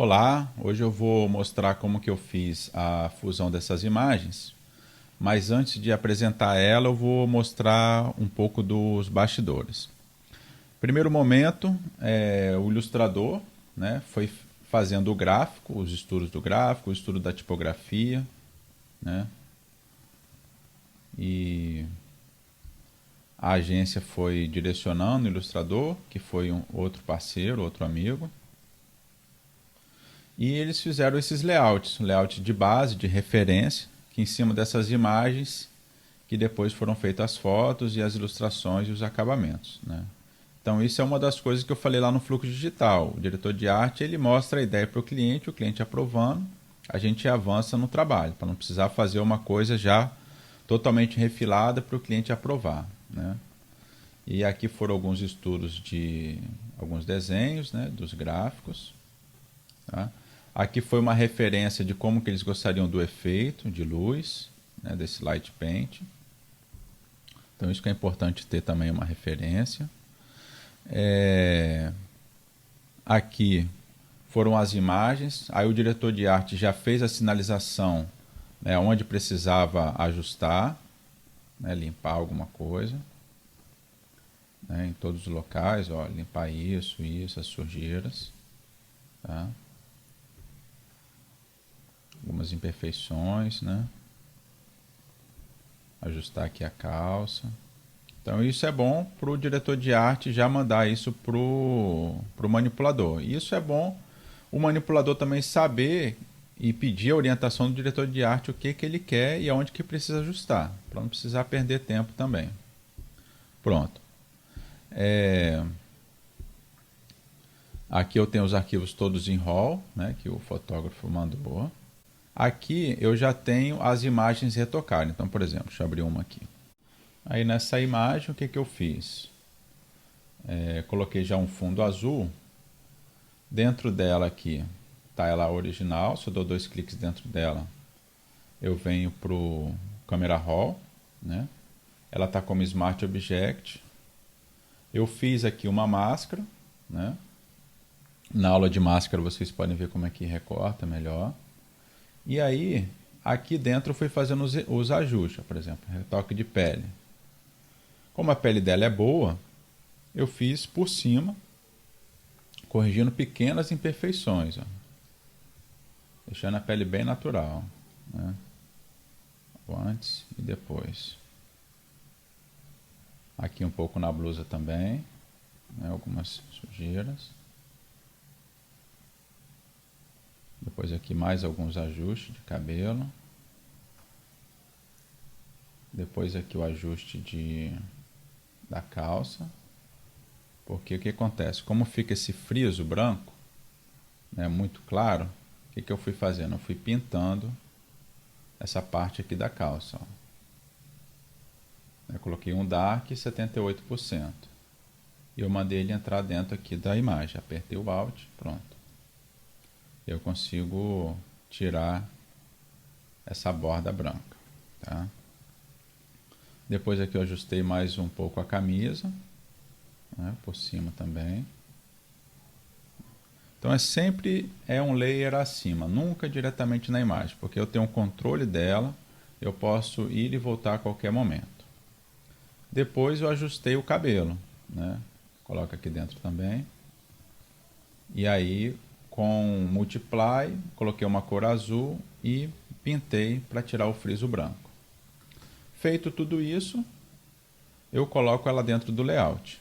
Olá, hoje eu vou mostrar como que eu fiz a fusão dessas imagens, mas antes de apresentar ela eu vou mostrar um pouco dos bastidores. Primeiro momento, o ilustrador, né, foi fazendo o gráfico, os estudos do gráfico, o estudo da tipografia, né, e a agência foi direcionando o ilustrador, que foi um outro parceiro, outro amigo. E eles fizeram esses layouts, layout de base, de referência, que em cima dessas imagens, que depois foram feitas as fotos e as ilustrações e os acabamentos, né? Então isso é uma das coisas que eu falei lá no fluxo digital. O diretor de arte ele mostra a ideia para o cliente aprovando, a gente avança no trabalho, para não precisar fazer uma coisa já totalmente refilada para o cliente aprovar, né? E aqui foram alguns estudos de alguns desenhos, né, dos gráficos. Tá? Aqui foi uma referência de como que eles gostariam do efeito de luz, né, desse light paint. Então isso que é importante ter também uma referência. Aqui foram as imagens. Aí o diretor de arte já fez a sinalização, né, onde precisava ajustar, né, limpar alguma coisa, né, em todos os locais, ó, limpar isso, as sujeiras. Tá? Algumas imperfeições, né? Ajustar aqui a calça. Então isso é bom para o diretor de arte já mandar isso para o manipulador. Isso é bom o manipulador também saber e pedir a orientação do diretor de arte o que, que ele quer e aonde que precisa ajustar, para não precisar perder tempo também. Pronto. Aqui eu tenho os arquivos todos em RAW, né, que o fotógrafo mandou. Aqui eu já tenho as imagens retocadas. Então, por exemplo, deixa eu abrir uma aqui. Aí nessa imagem, o que, que eu fiz? Coloquei já um fundo azul. Dentro dela aqui está ela original. Se eu dou dois cliques dentro dela, eu venho para o Camera Raw, né? Ela está como Smart Object. Eu fiz aqui uma máscara, né? Na aula de máscara vocês podem ver como é que recorta melhor. E aí, aqui dentro eu fui fazendo os ajustes, por exemplo, retoque de pele. Como a pele dela é boa, eu fiz por cima, corrigindo pequenas imperfeições, ó. Deixando a pele bem natural, né? O antes e depois. Aqui um pouco na blusa também, né? Algumas sujeiras. Depois aqui mais alguns ajustes de cabelo. Depois aqui o ajuste da calça. Porque o que acontece? Como fica esse friso branco, né, muito claro, o que, que eu fui fazendo? Eu fui pintando essa parte aqui da calça. Ó. Eu coloquei um dark 78%. E eu mandei ele entrar dentro aqui da imagem. Apertei o Alt, pronto. Eu consigo tirar essa borda branca. Tá? Depois aqui eu ajustei mais um pouco a camisa, né, por cima também. Então sempre é um layer acima, nunca diretamente na imagem, porque eu tenho um controle dela, eu posso ir e voltar a qualquer momento. Depois eu ajustei o cabelo, né? Coloco aqui dentro também. E aí com Multiply, coloquei uma cor azul e pintei para tirar o friso branco. Feito tudo isso, eu coloco ela dentro do layout,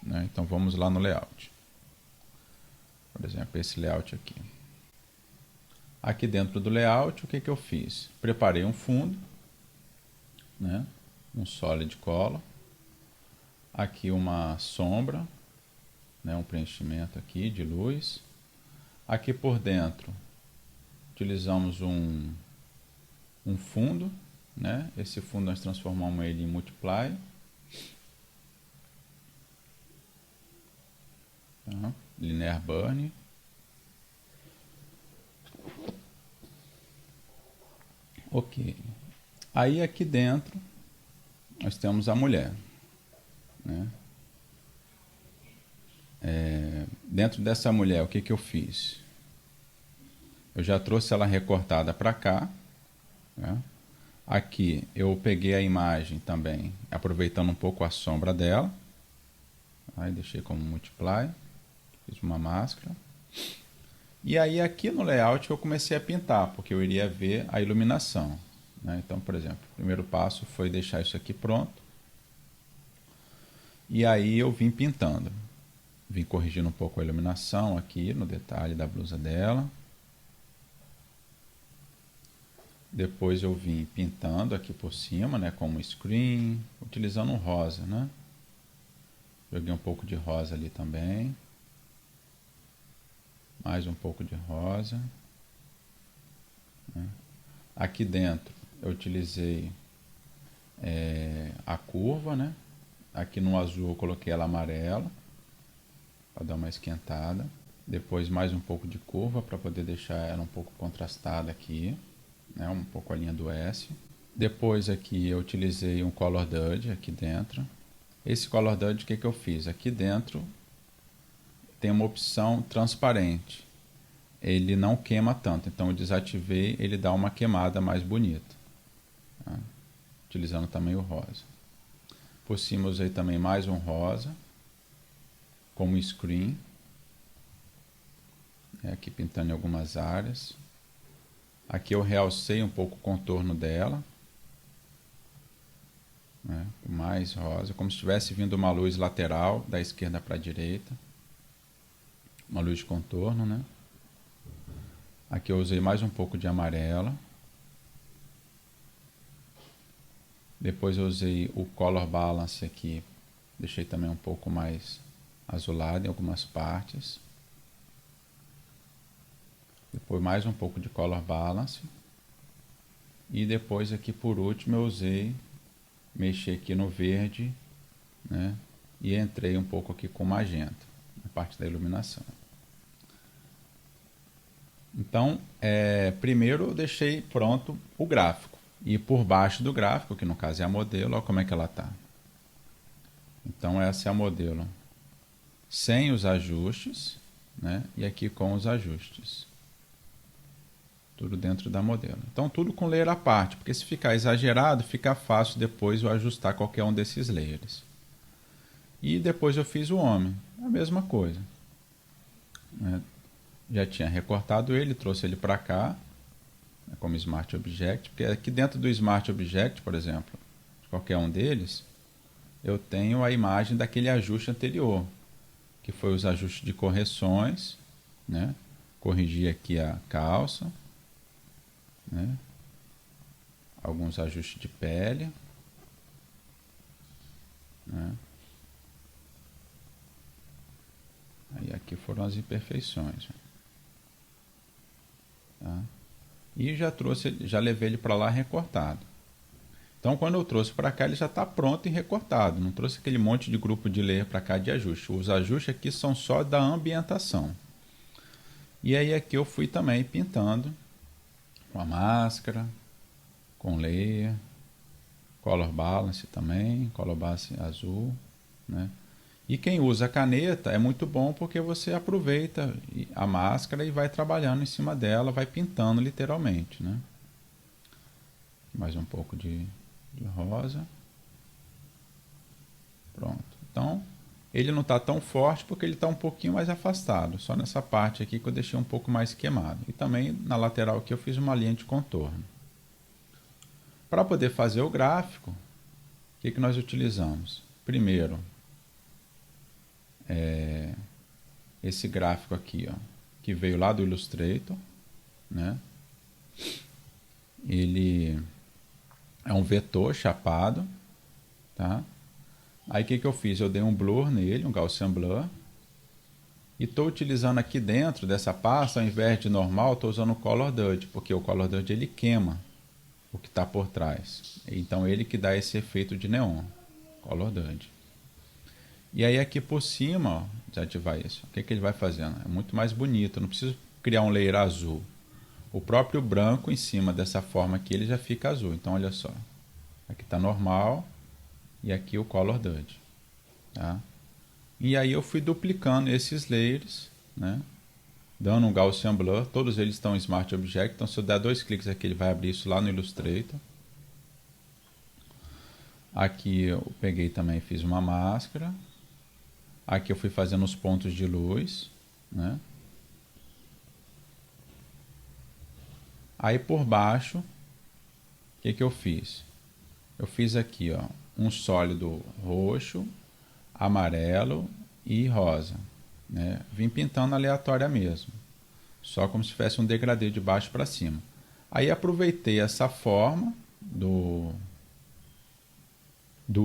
né? Então vamos lá no layout. Por exemplo, esse layout aqui. Aqui dentro do layout, o que, que eu fiz? Preparei um fundo, né? Um solid color. Aqui uma sombra, né? Um preenchimento aqui de luz. Aqui por dentro, utilizamos um fundo, né? Esse fundo nós transformamos ele em Multiply. Tá? Linear Burn. Ok. Aí aqui dentro nós temos a mulher, né? Dentro dessa mulher, o que, que eu fiz? eu já trouxe ela recortada para cá, né? Aqui eu peguei a imagem também, aproveitando um pouco a sombra dela. Aí deixei como multiply, fiz uma máscara. E aí aqui no layout eu comecei a pintar, porque eu iria ver a iluminação, né? Então, por exemplo, o primeiro passo foi deixar isso aqui pronto. E aí eu vim pintando. Vim corrigindo um pouco a iluminação aqui no detalhe da blusa dela. Depois eu vim pintando aqui por cima, né, como screen, utilizando um rosa, né? Joguei um pouco de rosa ali também. Mais um pouco de rosa, né? Aqui dentro eu utilizei a curva, né? Aqui no azul eu coloquei ela amarela para dar uma esquentada. Depois mais um pouco de curva para poder deixar ela um pouco contrastada aqui, né? Um pouco a linha do S. Depois aqui eu utilizei um Color Dodge aqui dentro. Esse Color Dodge, o que eu fiz? Aqui dentro tem uma opção transparente. Ele não queima tanto, então eu desativei, ele dá uma queimada mais bonita, tá? Utilizando também o rosa. Por cima usei também mais um rosa, como screen, aqui pintando em algumas áreas. Aqui eu realcei um pouco o contorno dela, né, mais rosa, como se estivesse vindo uma luz lateral da esquerda para a direita, uma luz de contorno, né? Aqui eu usei mais um pouco de amarelo. Depois eu usei o Color Balance aqui, deixei também um pouco mais azulado em algumas partes. Depois mais um pouco de Color Balance. E depois aqui por último eu mexi aqui no verde, né? E entrei um pouco aqui com magenta, na parte da iluminação. Então, primeiro eu deixei pronto o gráfico. E por baixo do gráfico, que no caso é a modelo, olha como é que ela está. Então essa é a modelo sem os ajustes, né? E aqui com os ajustes. Tudo dentro da modelo. Então tudo com layer à parte, porque se ficar exagerado, fica fácil depois eu ajustar qualquer um desses layers. E depois eu fiz o homem, a mesma coisa, né? Já tinha recortado ele, trouxe ele para cá, como Smart Object, porque aqui dentro do Smart Object, por exemplo, de qualquer um deles, eu tenho a imagem daquele ajuste anterior, que foi os ajustes de correções, né? Corrigi aqui a calça, né? Alguns ajustes de pele, né? Aí aqui foram as imperfeições, tá? E já levei ele para lá recortado. Então quando eu trouxe para cá ele já está pronto e recortado, não trouxe aquele monte de grupo de layer para cá de ajuste. Os ajustes aqui são só da ambientação. E aí aqui eu fui também pintando com a máscara, com layer, color balance também, color balance azul, né? E quem usa a caneta é muito bom porque você aproveita a máscara e vai trabalhando em cima dela, vai pintando literalmente, né? Mais um pouco de rosa. Pronto. Então, ele não está tão forte porque ele está um pouquinho mais afastado. Só nessa parte aqui que eu deixei um pouco mais queimado. E também na lateral aqui eu fiz uma linha de contorno. Para poder fazer o gráfico, o que nós utilizamos? Primeiro, esse gráfico aqui, ó, que veio lá do Illustrator, né? Ele é um vetor chapado, tá? Aí o que eu fiz? Eu dei um blur nele, um Gaussian Blur, e estou utilizando aqui dentro dessa pasta, ao invés de normal, estou usando o Color Dodge, porque o Color Dodge ele queima o que está por trás. Então ele que dá esse efeito de neon, Color Dodge. E aí aqui por cima, ó, desativar isso. O que ele vai fazendo? É muito mais bonito, não preciso criar um layer azul. O próprio branco em cima dessa forma aqui, ele já fica azul. Então olha só, aqui está normal e aqui o Color Dodge, tá? E aí eu fui duplicando esses layers, né? dando um Gaussian Blur. Todos eles estão em Smart Object, então se eu der 2 cliques aqui, ele vai abrir isso lá no Illustrator. Aqui eu peguei também, fiz uma máscara. Aqui eu fui fazendo os pontos de luz, né? Aí por baixo, o que eu fiz? Eu fiz aqui, ó, um sólido roxo, amarelo e rosa, né? Vim pintando aleatória mesmo, só como se tivesse um degradê de baixo para cima. Aí aproveitei essa forma do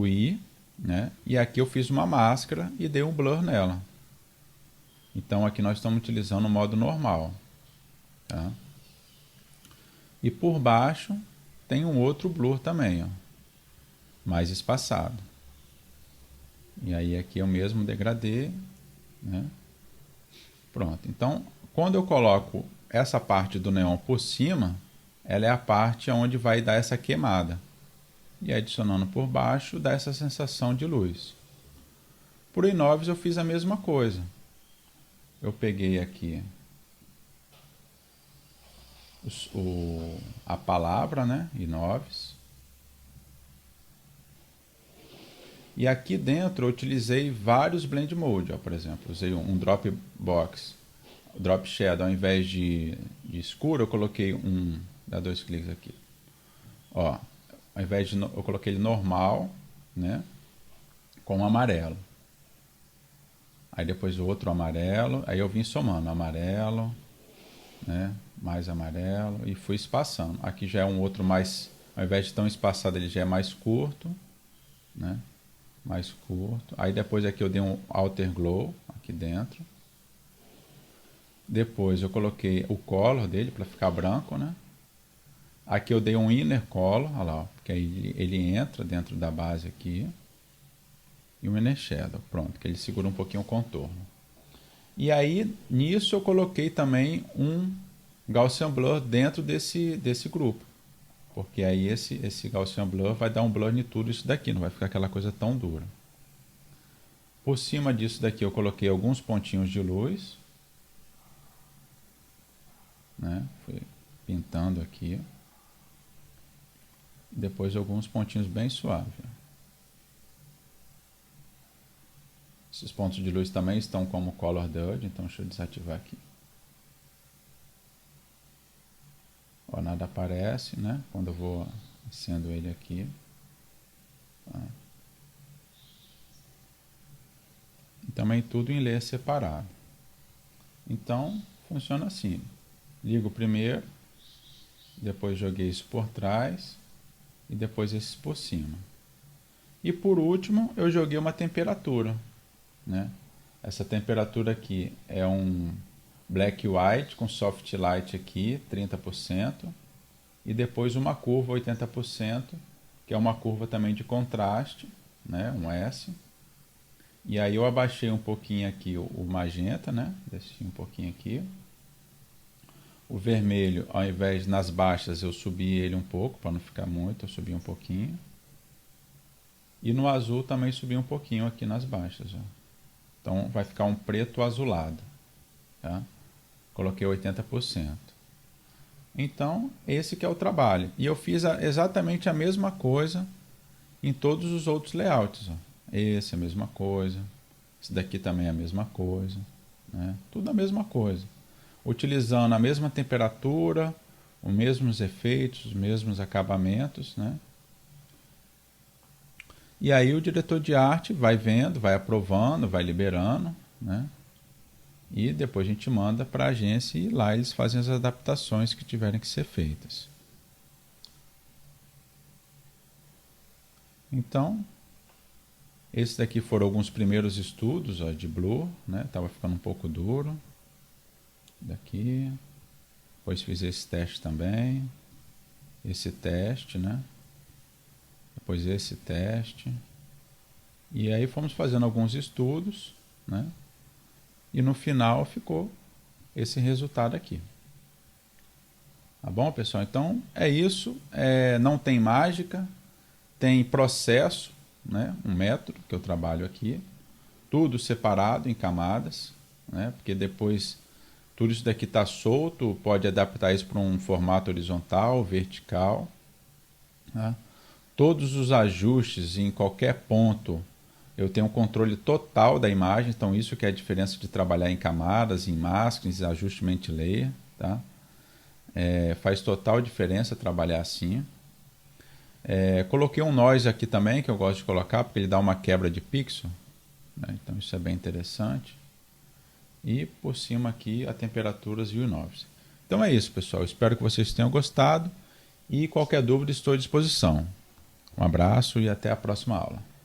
I, né? E aqui eu fiz uma máscara e dei um blur nela. Então aqui nós estamos utilizando o modo normal, tá? E por baixo tem um outro blur também, ó, mais espaçado. E aí aqui é o mesmo degradê, né? Pronto. Então, quando eu coloco essa parte do neon por cima, ela é a parte onde vai dar essa queimada. E adicionando por baixo, dá essa sensação de luz. Por inoves eu fiz a mesma coisa. Eu peguei aqui a palavra, né? Inoves. E aqui dentro eu utilizei vários blend mode, ó, por exemplo. Usei um drop box, drop shadow, ao invés de escuro, eu coloquei dá 2 cliques aqui. Ó, ao invés de eu coloquei ele normal, né? Com amarelo. Aí depois o outro amarelo, aí eu vim somando amarelo, né? Mais amarelo e fui espaçando. Aqui já é um outro mais, ao invés de tão espaçado, ele já é mais curto, né? Mais curto. Aí depois aqui eu dei um outer glow aqui dentro. Depois eu coloquei o color dele para ficar branco, né? Aqui eu dei um inner color, olha lá, porque aí ele entra dentro da base aqui. E um inner shadow, pronto, que ele segura um pouquinho o contorno. E aí nisso eu coloquei também um Gaussian Blur dentro desse grupo. Porque aí esse Gaussian Blur vai dar um blur em tudo isso daqui, não vai ficar aquela coisa tão dura. Por cima disso daqui eu coloquei alguns pontinhos de luz, né? Fui pintando aqui. Depois alguns pontinhos bem suaves. Esses pontos de luz também estão como Color Dodge, então deixa eu desativar aqui. Ó, nada aparece, né? Quando eu vou acendo ele aqui. Tá. E também tudo em layer separado. Então, funciona assim. Ligo primeiro, depois joguei isso por trás e depois esse por cima. E por último, eu joguei uma temperatura, né? Essa temperatura aqui é um black white com soft light aqui, 30%, e depois uma curva 80%, que é uma curva também de contraste, né? Um S. E aí eu abaixei um pouquinho aqui o magenta, né? Desci um pouquinho aqui. O vermelho, ao invés nas baixas, eu subi ele um pouco, para não ficar muito, eu subi um pouquinho. E no azul também subi um pouquinho aqui nas baixas, ó. Então vai ficar um preto azulado, tá? Coloquei 80%. Então, esse que é o trabalho. E eu fiz exatamente a mesma coisa em todos os outros layouts, ó. Esse é a mesma coisa. Esse daqui também é a mesma coisa, né? Tudo a mesma coisa. Utilizando a mesma temperatura, os mesmos efeitos, os mesmos acabamentos, né? E aí o diretor de arte vai vendo, vai aprovando, vai liberando, né? E depois a gente manda para a agência e lá eles fazem as adaptações que tiverem que ser feitas. Então, esses daqui foram alguns primeiros estudos, ó, de Blur, né? Tava ficando um pouco duro. Daqui. Depois fiz esse teste também. Esse teste, né? Depois esse teste. E aí fomos fazendo alguns estudos, né? E no final ficou esse resultado aqui. Tá bom, pessoal? Então é isso. Não tem mágica, tem processo, né? Um método que eu trabalho aqui. Tudo separado em camadas, né? Porque depois Tudo isso daqui está solto, pode adaptar isso para um formato horizontal, vertical. Tá? Todos os ajustes em qualquer ponto, eu tenho um controle total da imagem, então isso que é a diferença de trabalhar em camadas, em masking, em ajuste multilayer. Tá? Faz total diferença trabalhar assim. Coloquei um noise aqui também, que eu gosto de colocar, porque ele dá uma quebra de pixel. Né? Então isso é bem interessante. E por cima aqui a temperaturas e o Noise. Então é isso, pessoal. Espero que vocês tenham gostado. E qualquer dúvida estou à disposição. Um abraço e até a próxima aula.